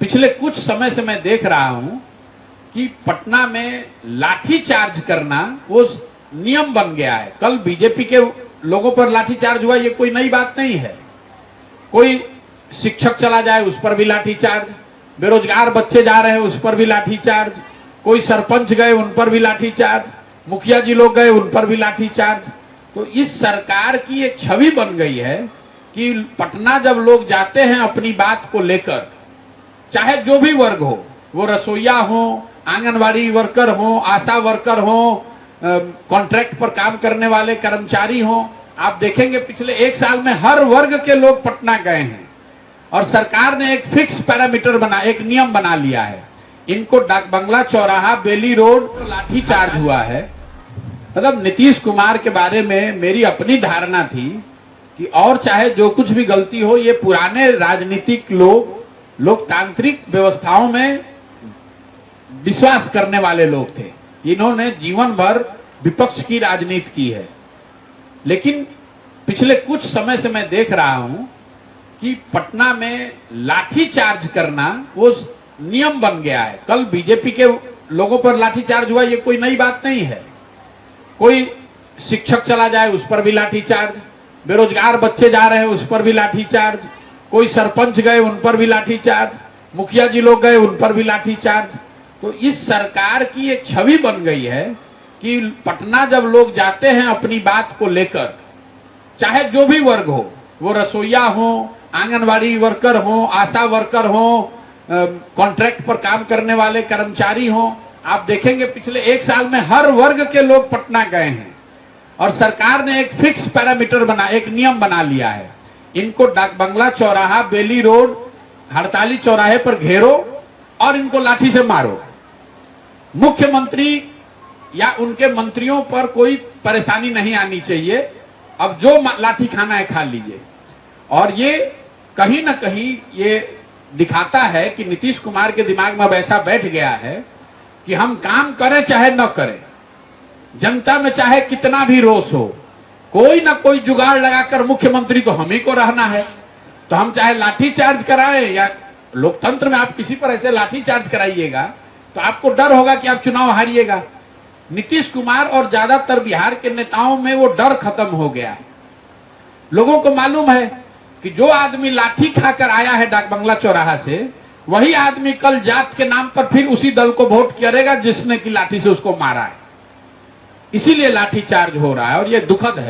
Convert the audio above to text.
पिछले कुछ समय से मैं देख रहा हूं कि पटना में लाठीचार्ज करना वो नियम बन गया है। कल बीजेपी के लोगों पर लाठीचार्ज हुआ, ये कोई नई बात नहीं है। कोई शिक्षक चला जाए उस पर भी लाठीचार्ज, बेरोजगार बच्चे जा रहे हैं उस पर भी लाठीचार्ज, कोई सरपंच गए उन पर भी लाठीचार्ज, मुखिया जी लोग गए उन पर भी लाठीचार्ज। तो इस सरकार की एक छवि बन गई है कि पटना जब लोग जाते हैं अपनी बात को लेकर, चाहे जो भी वर्ग हो, वो रसोईया हो, आंगनवाड़ी वर्कर हो, आशा वर्कर हो, कॉन्ट्रैक्ट पर काम करने वाले कर्मचारी हो, आप देखेंगे पिछले एक साल में हर वर्ग के लोग पटना गए हैं और सरकार ने एक फिक्स पैरामीटर बना, एक नियम बना लिया है। इनको डाक बंगला चौराहा, बेली रोड लाठीचार्ज हुआ है। मतलब नीतीश कुमार के बारे में मेरी अपनी धारणा थी कि और चाहे जो कुछ भी गलती हो, ये पुराने राजनीतिक लोग लोकतांत्रिक व्यवस्थाओं में विश्वास करने वाले लोग थे। इन्होंने जीवन भर विपक्ष की राजनीति की है। लेकिन पिछले कुछ समय से मैं देख रहा हूं कि पटना में लाठीचार्ज करना वो नियम बन गया है। कल बीजेपी के लोगों पर लाठीचार्ज हुआ, ये कोई नई बात नहीं है। कोई शिक्षक चला जाए उस पर भी लाठीचार्ज, बेरोजगार बच्चे जा रहे हैं उस पर भी लाठीचार्ज, कोई सरपंच गए उन पर भी लाठीचार्ज, मुखिया जी लोग गए उन पर भी लाठीचार्ज। तो इस सरकार की एक छवि बन गई है कि पटना जब लोग जाते हैं अपनी बात को लेकर, चाहे जो भी वर्ग हो, वो रसोईया हो, आंगनवाड़ी वर्कर हो, आशा वर्कर हो, कॉन्ट्रैक्ट पर काम करने वाले कर्मचारी हो, आप देखेंगे पिछले एक साल में हर वर्ग के लोग पटना गए हैं और सरकार ने एक फिक्स पैरामीटर बना, एक नियम बना लिया है। इनको डाक बंगला चौराहा, बेली रोड, हड़ताली चौराहे पर घेरो और इनको लाठी से मारो। मुख्यमंत्री या उनके मंत्रियों पर कोई परेशानी नहीं आनी चाहिए। अब जो लाठी खाना है खा लीजिए। और ये कहीं ना कहीं ये दिखाता है कि नीतीश कुमार के दिमाग में अब ऐसा बैठ गया है कि हम काम करें चाहे न करें, जनता में चाहे कितना भी रोष हो, कोई ना कोई जुगाड़ लगाकर मुख्यमंत्री तो हम ही को रहना है। तो हम चाहे लाठीचार्ज कराएं, या लोकतंत्र में आप किसी पर ऐसे लाठीचार्ज कराइएगा तो आपको डर होगा कि आप चुनाव हारिएगा। नीतीश कुमार और ज्यादातर बिहार के नेताओं में वो डर खत्म हो गया है। लोगों को मालूम है कि जो आदमी लाठी खाकर आया है डाक बंगला चौराहा से, वही आदमी कल जात के नाम पर फिर उसी दल को वोट करेगा जिसने की लाठी से उसको मारा है। इसीलिए लाठीचार्ज हो रहा है और ये दुखद है।